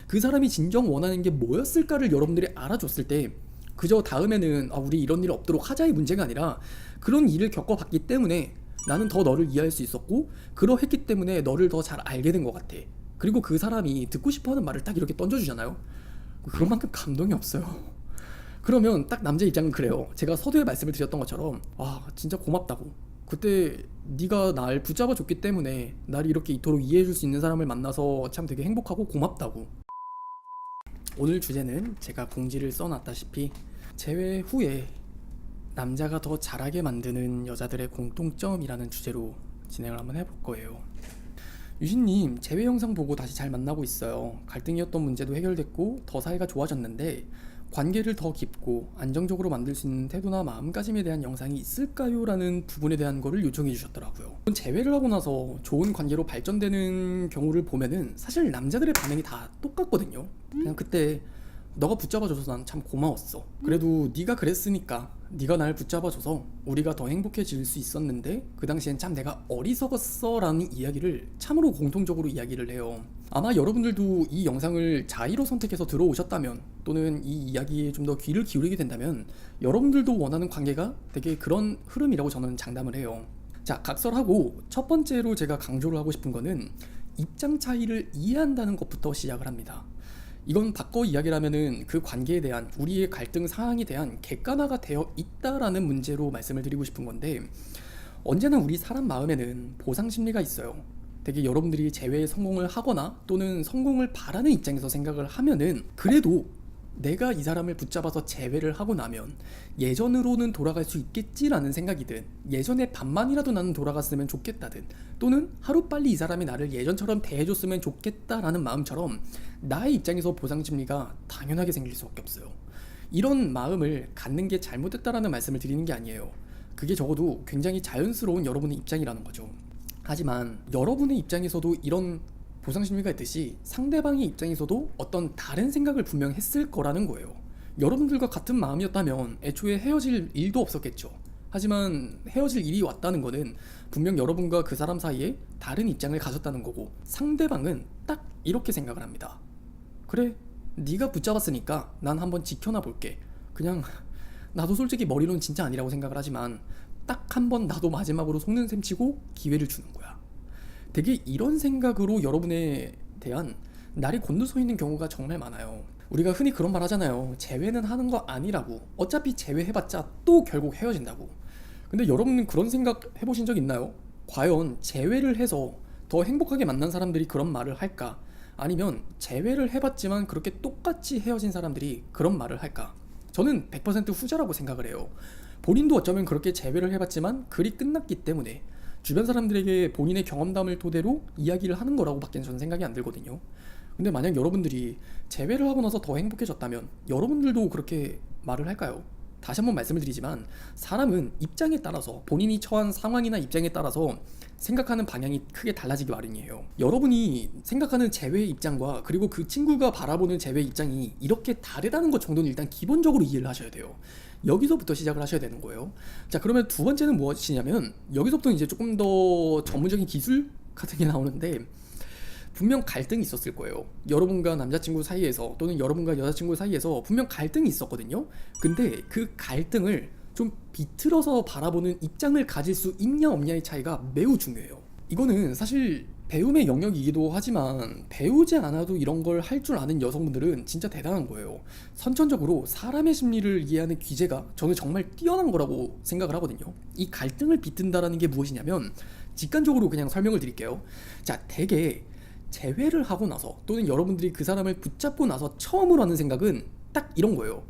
그 사람이 진정 원하는 게 뭐였을까를 여러분들이 알아줬을 때 그저 다음에는 우리 이런 일 없도록 하자의 문제가 아니라 그런 일을 겪어봤기 때문에 나는 더 너를 이해할 수 있었고 그러했기 때문에 너를 더 잘 알게 된 것 같아. 그리고 그 사람이 듣고 싶어하는 말을 딱 이렇게 던져주잖아요. 그런 만큼 감동이 없어요. 그러면 딱 남자 입장은 그래요. 제가 서두에 말씀을 드렸던 것처럼 진짜 고맙다고. 그때 네가 날 붙잡아 줬기 때문에 날 이렇게 이토록 이해해 줄 수 있는 사람을 만나서 참 되게 행복하고 고맙다고. 오늘 주제는 제가 공지를 써놨다시피 재회 후에 남자가 더 잘하게 만드는 여자들의 공통점이라는 주제로 진행을 한번 해볼 거예요. 유신님, 재회 영상 보고 다시 잘 만나고 있어요. 갈등이었던 문제도 해결됐고 더 사이가 좋아졌는데 관계를 더 깊고 안정적으로 만들 수 있는 태도나 마음가짐에 대한 영상이 있을까요? 라는 부분에 대한 거를 요청해 주셨더라고요. 재회를 하고 나서 좋은 관계로 발전되는 경우를 보면은 사실 남자들의 반응이 다 똑같거든요. 그냥 그때 너가 붙잡아줘서 난 참 고마웠어. 그래도 네가 그랬으니까 네가 날 붙잡아줘서 우리가 더 행복해질 수 있었는데 그 당시엔 참 내가 어리석었어 라는 이야기를 참으로 공통적으로 이야기를 해요. 아마 여러분들도 이 영상을 자의로 선택해서 들어오셨다면 또는 이 이야기에 좀 더 귀를 기울이게 된다면 여러분들도 원하는 관계가 되게 그런 흐름이라고 저는 장담을 해요. 자, 각설하고 첫 번째로 제가 강조를 하고 싶은 거는 입장 차이를 이해한다는 것부터 시작을 합니다. 이건 바꿔 이야기를 하면은 그 관계에 대한 우리의 갈등 사항에 대한 객관화가 되어 있다라는 문제로 말씀을 드리고 싶은 건데, 언제나 우리 사람 마음에는 보상 심리가 있어요. 되게 여러분들이 재회에 성공을 하거나 또는 성공을 바라는 입장에서 생각을 하면은 그래도 내가 이 사람을 붙잡아서 재회를 하고 나면 예전으로는 돌아갈 수 있겠지라는 생각이든 예전의 반만이라도 나는 돌아갔으면 좋겠다든 또는 하루빨리 이 사람이 나를 예전처럼 대해줬으면 좋겠다라는 마음처럼 나의 입장에서 보상심리가 당연하게 생길 수밖에 없어요. 이런 마음을 갖는 게 잘못됐다라는 말씀을 드리는 게 아니에요. 그게 적어도 굉장히 자연스러운 여러분의 입장이라는 거죠. 하지만 여러분의 입장에서도 이런 보상심리가 있듯이 상대방의 입장에서도 어떤 다른 생각을 분명 했을 거라는 거예요. 여러분들과 같은 마음이었다면 애초에 헤어질 일도 없었겠죠. 하지만 헤어질 일이 왔다는 거는 분명 여러분과 그 사람 사이에 다른 입장을 가졌다는 거고, 상대방은 딱 이렇게 생각을 합니다. 그래, 네가 붙잡았으니까 난 한번 지켜나 볼게. 그냥 나도 솔직히 머리로는 진짜 아니라고 생각을 하지만 딱 한번 나도 마지막으로 속는 셈 치고 기회를 주는 거야. 되게 이런 생각으로 여러분에 대한 날이 곤두서 있는 경우가 정말 많아요. 우리가 흔히 그런 말 하잖아요. 재회는 하는 거 아니라고. 어차피 재회해봤자 또 결국 헤어진다고. 근데 여러분은 그런 생각 해보신 적 있나요? 과연 재회를 해서 더 행복하게 만난 사람들이 그런 말을 할까? 아니면 재회를 해봤지만 그렇게 똑같이 헤어진 사람들이 그런 말을 할까? 저는 100% 후자라고 생각을 해요. 본인도 어쩌면 그렇게 재회를 해봤지만 글이 끝났기 때문에 주변 사람들에게 본인의 경험담을 토대로 이야기를 하는 거라고 밖엔 저는 생각이 안 들거든요. 근데 만약 여러분들이 재회를 하고 나서 더 행복해졌다면 여러분들도 그렇게 말을 할까요? 다시 한번 말씀을 드리지만 사람은 입장에 따라서 본인이 처한 상황이나 입장에 따라서 생각하는 방향이 크게 달라지기 마련이에요. 여러분이 생각하는 재회의 입장과 그리고 그 친구가 바라보는 재회의 입장이 이렇게 다르다는 것 정도는 일단 기본적으로 이해를 하셔야 돼요. 여기서부터 시작을 하셔야 되는 거예요. 자, 그러면 두 번째는 무엇이냐면 여기서부터 이제 조금 더 전문적인 기술 같은 게 나오는데, 분명 갈등이 있었을 거예요. 여러분과 남자친구 사이에서 또는 여러분과 여자친구 사이에서 분명 갈등이 있었거든요. 근데 그 갈등을 좀 비틀어서 바라보는 입장을 가질 수 있냐 없냐의 차이가 매우 중요해요. 이거는 사실 배움의 영역이기도 하지만 배우지 않아도 이런 걸 할 줄 아는 여성분들은 진짜 대단한 거예요. 선천적으로 사람의 심리를 이해하는 귀재가 저는 정말 뛰어난 거라고 생각을 하거든요. 이 갈등을 비튼다라는 게 무엇이냐면 직관적으로 그냥 설명을 드릴게요. 자, 대개 재회를 하고 나서 또는 여러분들이 그 사람을 붙잡고 나서 처음으로 하는 생각은 딱 이런 거예요.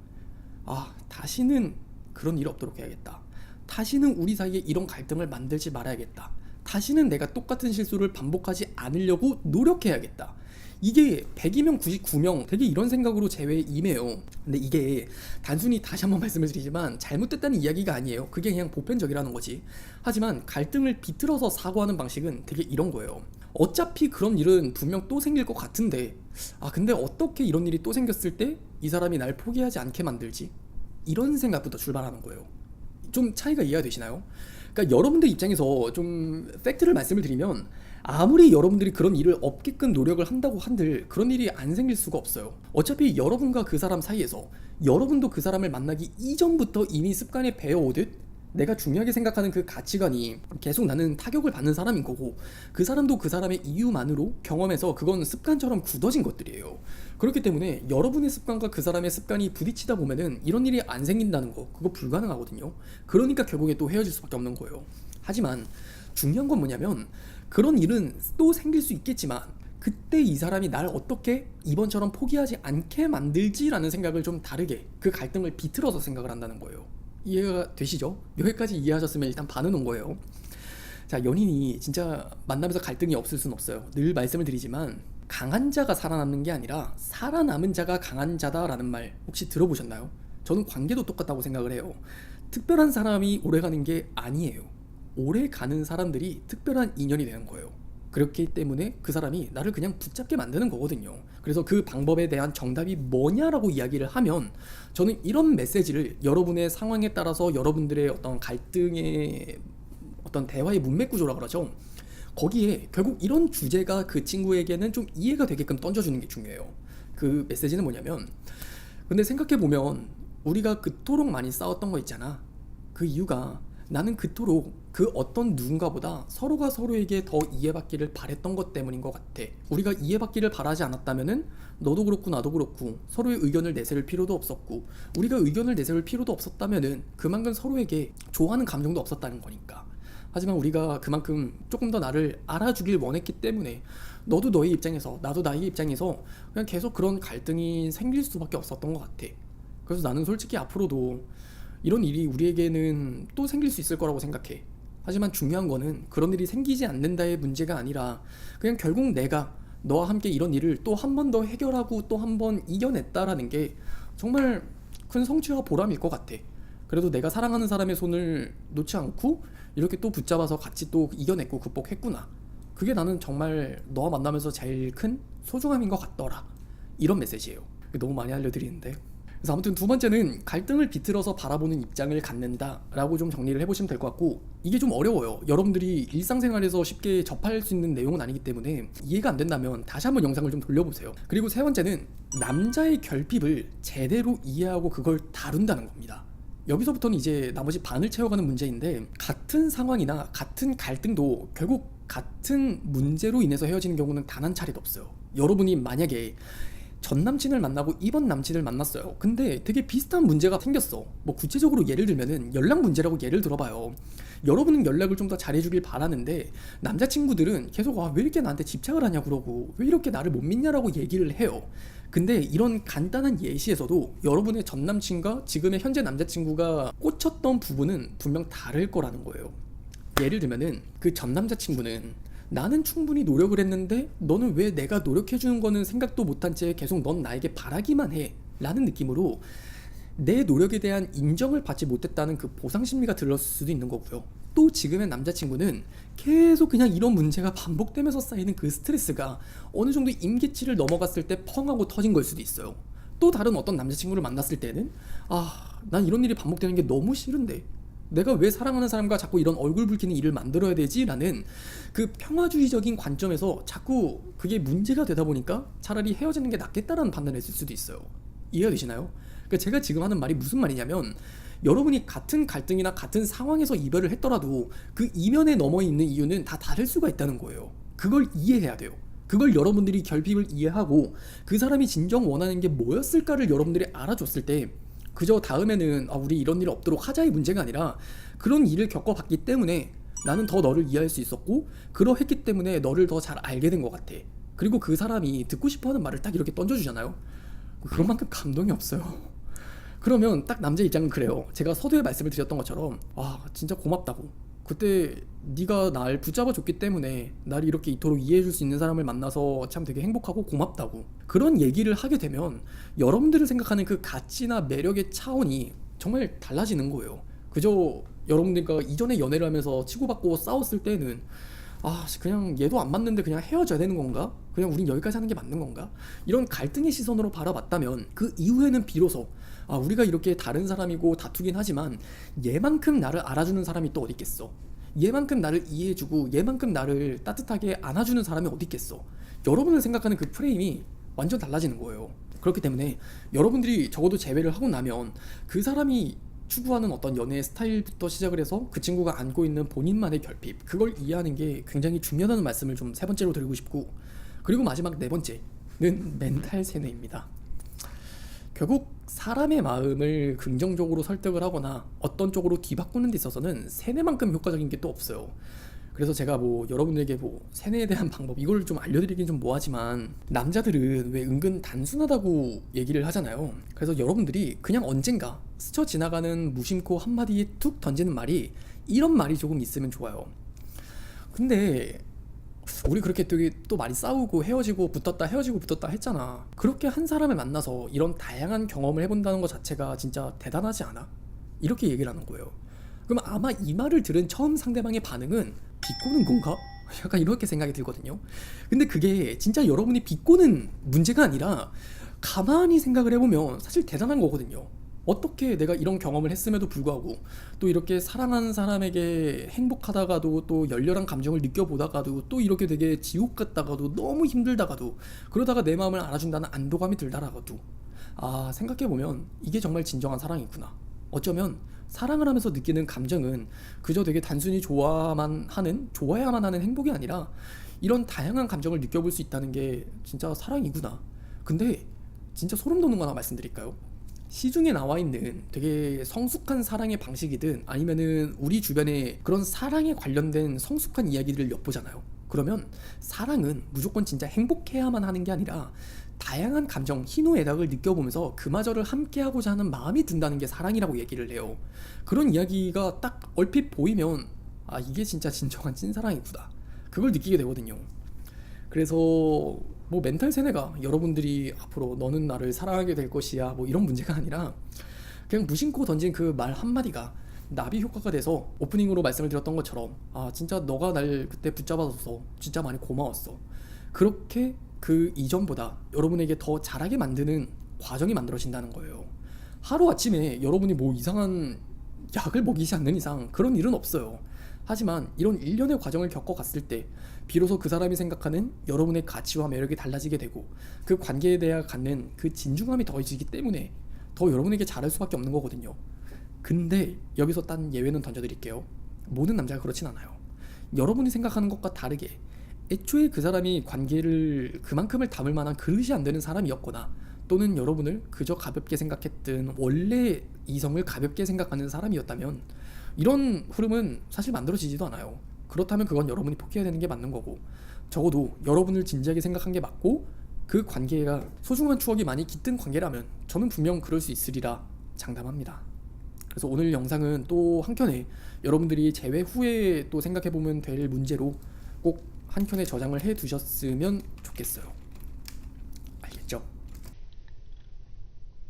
다시는 그런 일 없도록 해야겠다. 다시는 우리 사이에 이런 갈등을 만들지 말아야겠다. 다시는 내가 똑같은 실수를 반복하지 않으려고 노력해야겠다. 이게 100이면 99명 되게 이런 생각으로 재회에 임해요. 근데 이게 단순히 다시 한번 말씀을 드리지만 잘못됐다는 이야기가 아니에요. 그게 그냥 보편적이라는 거지. 하지만 갈등을 비틀어서 사고하는 방식은 되게 이런 거예요. 어차피 그런 일은 분명 또 생길 것 같은데 근데 어떻게 이런 일이 또 생겼을 때 이 사람이 날 포기하지 않게 만들지? 이런 생각부터 출발하는 거예요. 좀 차이가 이해가 되시나요? 그러니까 여러분들 입장에서 좀 팩트를 말씀을 드리면 아무리 여러분들이 그런 일을 없게끔 노력을 한다고 한들 그런 일이 안 생길 수가 없어요. 어차피 여러분과 그 사람 사이에서 여러분도 그 사람을 만나기 이전부터 이미 습관에 배어오듯 내가 중요하게 생각하는 그 가치관이 계속 나는 타격을 받는 사람인 거고, 그 사람도 그 사람의 이유만으로 경험해서 그건 습관처럼 굳어진 것들이에요. 그렇기 때문에 여러분의 습관과 그 사람의 습관이 부딪히다 보면은 이런 일이 안 생긴다는 거, 그거 불가능하거든요. 그러니까 결국에 또 헤어질 수밖에 없는 거예요. 하지만 중요한 건 뭐냐면, 그런 일은 또 생길 수 있겠지만 그때 이 사람이 날 어떻게 이번처럼 포기하지 않게 만들지라는 생각을 좀 다르게, 그 갈등을 비틀어서 생각을 한다는 거예요. 이해가 되시죠? 여기까지 이해하셨으면 일단 반은 온 거예요. 자, 연인이 진짜 만나면서 갈등이 없을 순 없어요. 늘 말씀을 드리지만 강한 자가 살아남는 게 아니라 살아남은 자가 강한 자다라는 말 혹시 들어보셨나요? 저는 관계도 똑같다고 생각을 해요. 특별한 사람이 오래가는 게 아니에요. 오래가는 사람들이 특별한 인연이 되는 거예요. 그렇기 때문에 그 사람이 나를 그냥 붙잡게 만드는 거거든요. 그래서 그 방법에 대한 정답이 뭐냐라고 이야기를 하면, 저는 이런 메시지를 여러분의 상황에 따라서 여러분들의 어떤 갈등의 어떤 대화의 문맥 구조라 그러죠. 거기에 결국 이런 주제가 그 친구에게는 좀 이해가 되게끔 던져주는 게 중요해요. 그 메시지는 뭐냐면, 근데 생각해보면 우리가 그토록 많이 싸웠던 거 있잖아. 그 이유가 나는 그토록 그 어떤 누군가보다 서로가 서로에게 더 이해받기를 바랬던 것 때문인 것 같아. 우리가 이해받기를 바라지 않았다면은 너도 그렇고 나도 그렇고 서로의 의견을 내세울 필요도 없었고, 우리가 의견을 내세울 필요도 없었다면은 그만큼 서로에게 좋아하는 감정도 없었다는 거니까. 하지만 우리가 그만큼 조금 더 나를 알아주길 원했기 때문에 너도 너의 입장에서 나도 나의 입장에서 그냥 계속 그런 갈등이 생길 수밖에 없었던 것 같아. 그래서 나는 솔직히 앞으로도 이런 일이 우리에게는 또 생길 수 있을 거라고 생각해. 하지만 중요한 거는 그런 일이 생기지 않는다의 문제가 아니라 그냥 결국 내가 너와 함께 이런 일을 또 한 번 더 해결하고 또 한 번 이겨냈다라는 게 정말 큰 성취와 보람일 것 같아. 그래도 내가 사랑하는 사람의 손을 놓지 않고 이렇게 또 붙잡아서 같이 또 이겨냈고 극복했구나. 그게 나는 정말 너와 만나면서 제일 큰 소중함인 것 같더라. 이런 메시지예요. 너무 많이 알려드리는데. 그래서 아무튼 두 번째는 갈등을 비틀어서 바라보는 입장을 갖는다 라고 좀 정리를 해보시면 될 것 같고, 이게 좀 어려워요. 여러분들이 일상생활에서 쉽게 접할 수 있는 내용은 아니기 때문에 이해가 안 된다면 다시 한번 영상을 좀 돌려보세요. 그리고 세 번째는 남자의 결핍을 제대로 이해하고 그걸 다룬다는 겁니다. 여기서부터는 이제 나머지 반을 채워가는 문제인데, 같은 상황이나 같은 갈등도 결국 같은 문제로 인해서 헤어지는 경우는 단 한 차례도 없어요. 여러분이 만약에 전 남친을 만나고 이번 남친을 만났어요. 근데 되게 비슷한 문제가 생겼어. 뭐 구체적으로 예를 들면은 연락 문제라고 예를 들어봐요. 여러분은 연락을 좀 더 잘해주길 바라는데 남자친구들은 계속 왜 이렇게 나한테 집착을 하냐 그러고 왜 이렇게 나를 못 믿냐라고 얘기를 해요. 근데 이런 간단한 예시에서도 여러분의 전 남친과 지금의 현재 남자친구가 꽂혔던 부분은 분명 다를 거라는 거예요. 예를 들면은 그 전 남자친구는 나는 충분히 노력을 했는데 너는 왜 내가 노력해주는 거는 생각도 못한 채 계속 넌 나에게 바라기만 해 라는 느낌으로 내 노력에 대한 인정을 받지 못했다는 그 보상심리가 들었을 수도 있는 거고요. 또 지금의 남자친구는 계속 그냥 이런 문제가 반복되면서 쌓이는 그 스트레스가 어느 정도 임계치를 넘어갔을 때 펑 하고 터진 걸 수도 있어요. 또 다른 어떤 남자친구를 만났을 때는 난 이런 일이 반복되는 게 너무 싫은데 내가 왜 사랑하는 사람과 자꾸 이런 얼굴 붉히는 일을 만들어야 되지? 라는 그 평화주의적인 관점에서 자꾸 그게 문제가 되다 보니까 차라리 헤어지는 게 낫겠다라는 판단을 했을 수도 있어요. 이해가 되시나요? 그러니까 제가 지금 하는 말이 무슨 말이냐면, 여러분이 같은 갈등이나 같은 상황에서 이별을 했더라도 그 이면에 넘어 있는 이유는 다 다를 수가 있다는 거예요. 그걸 이해해야 돼요. 그걸 여러분들이 결핍을 이해하고 그 사람이 진정 원하는 게 뭐였을까를 여러분들이 알아줬을 때, 그저 다음에는 우리 이런 일 없도록 하자의 문제가 아니라 그런 일을 겪어봤기 때문에 나는 더 너를 이해할 수 있었고 그러했기 때문에 너를 더 잘 알게 된 것 같아. 그리고 그 사람이 듣고 싶어하는 말을 딱 이렇게 던져주잖아요. 그런 만큼 감동이 없어요. 그러면 딱 남자 입장은 그래요. 제가 서두에 말씀을 드렸던 것처럼 진짜 고맙다고. 그때 네가 날 붙잡아줬기 때문에 날 이렇게 이토록 이해해줄 수 있는 사람을 만나서 참 되게 행복하고 고맙다고. 그런 얘기를 하게 되면 여러분들을 생각하는 그 가치나 매력의 차원이 정말 달라지는 거예요. 그저 여러분들과 이전에 연애를 하면서 치고받고 싸웠을 때는 그냥 얘도 안 맞는데 그냥 헤어져야 되는 건가? 그냥 우린 여기까지 하는 게 맞는 건가? 이런 갈등의 시선으로 바라봤다면 그 이후에는 비로소 우리가 이렇게 다른 사람이고 다투긴 하지만 얘만큼 나를 알아주는 사람이 또 어디 있겠어? 얘만큼 나를 이해해주고 얘만큼 나를 따뜻하게 안아주는 사람이 어디 있겠어. 여러분을 생각하는 그 프레임이 완전 달라지는 거예요. 그렇기 때문에 여러분들이 적어도 재회를 하고 나면 그 사람이 추구하는 어떤 연애 스타일부터 시작을 해서 그 친구가 안고 있는 본인만의 결핍, 그걸 이해하는 게 굉장히 중요하다는 말씀을 좀 세 번째로 드리고 싶고, 그리고 마지막 네 번째는 멘탈 세뇌입니다. 결국 사람의 마음을 긍정적으로 설득을 하거나 어떤 쪽으로 뒤바꾸는 데 있어서는 세뇌만큼 효과적인 게 또 없어요. 그래서 제가 뭐 여러분들에게 뭐 세뇌에 대한 방법 이걸 좀 알려드리긴 좀 뭐하지만, 남자들은 왜 은근 단순하다고 얘기를 하잖아요. 그래서 여러분들이 그냥 언젠가 스쳐 지나가는 무심코 한마디에 툭 던지는 말이, 이런 말이 조금 있으면 좋아요. 근데 우리 그렇게 되게 또 많이 싸우고 헤어지고 붙었다 헤어지고 붙었다 했잖아. 그렇게 한 사람을 만나서 이런 다양한 경험을 해본다는 것 자체가 진짜 대단하지 않아? 이렇게 얘기를 하는 거예요. 그럼 아마 이 말을 들은 처음 상대방의 반응은 비꼬는 건가? 약간 이렇게 생각이 들거든요. 근데 그게 진짜 여러분이 비꼬는 문제가 아니라 가만히 생각을 해보면 사실 대단한 거거든요. 어떻게 내가 이런 경험을 했음에도 불구하고 또 이렇게 사랑하는 사람에게 행복하다가도 또 열렬한 감정을 느껴보다가도 또 이렇게 되게 지옥 같다가도 너무 힘들다가도 그러다가 내 마음을 알아준다는 안도감이 들다가도, 아, 생각해보면 이게 정말 진정한 사랑이구나. 어쩌면 사랑을 하면서 느끼는 감정은 그저 되게 단순히 좋아야만 하는 행복이 아니라 이런 다양한 감정을 느껴볼 수 있다는 게 진짜 사랑이구나. 근데 진짜 소름 돋는 거 하나 말씀드릴까요? 시중에 나와 있는 되게 성숙한 사랑의 방식이든 아니면은 우리 주변에 그런 사랑에 관련된 성숙한 이야기들을 엿보잖아요. 그러면 사랑은 무조건 진짜 행복해야만 하는 게 아니라 다양한 감정, 희노애락을 느껴보면서 그마저를 함께하고자 하는 마음이 든다는 게 사랑이라고 얘기를 해요. 그런 이야기가 딱 얼핏 보이면 아, 이게 진짜 진정한 찐사랑이구나, 그걸 느끼게 되거든요. 그래서 뭐 멘탈 세뇌가 여러분들이 앞으로 너는 나를 사랑하게 될 것이야 뭐 이런 문제가 아니라, 그냥 무심코 던진 그 말 한마디가 나비 효과가 돼서 오프닝으로 말씀을 드렸던 것처럼 아, 진짜 너가 날 그때 붙잡아줘서 진짜 많이 고마웠어, 그렇게 그 이전보다 여러분에게 더 잘하게 만드는 과정이 만들어진다는 거예요. 하루아침에 여러분이 뭐 이상한 약을 먹이지 않는 이상 그런 일은 없어요. 하지만 이런 일련의 과정을 겪어갔을 때 비로소 그 사람이 생각하는 여러분의 가치와 매력이 달라지게 되고, 그 관계에 대해 갖는 그 진중함이 더해지기 때문에 더 여러분에게 잘할 수밖에 없는 거거든요. 근데 여기서 딴 예외는 던져드릴게요. 모든 남자가 그렇진 않아요. 여러분이 생각하는 것과 다르게 애초에 그 사람이 관계를 그만큼을 담을 만한 그릇이 안 되는 사람이었거나, 또는 여러분을 그저 가볍게 생각했든 원래 이성을 가볍게 생각하는 사람이었다면 이런 흐름은 사실 만들어지지도 않아요. 그렇다면 그건 여러분이 포기해야 되는 게 맞는 거고, 적어도 여러분을 진지하게 생각한 게 맞고 그 관계가 소중한 추억이 많이 깃든 관계라면 저는 분명 그럴 수 있으리라 장담합니다. 그래서 오늘 영상은 또 한켠에 여러분들이 재회 후에 또 생각해보면 될 문제로 꼭 한켠에 저장을 해 두셨으면 좋겠어요.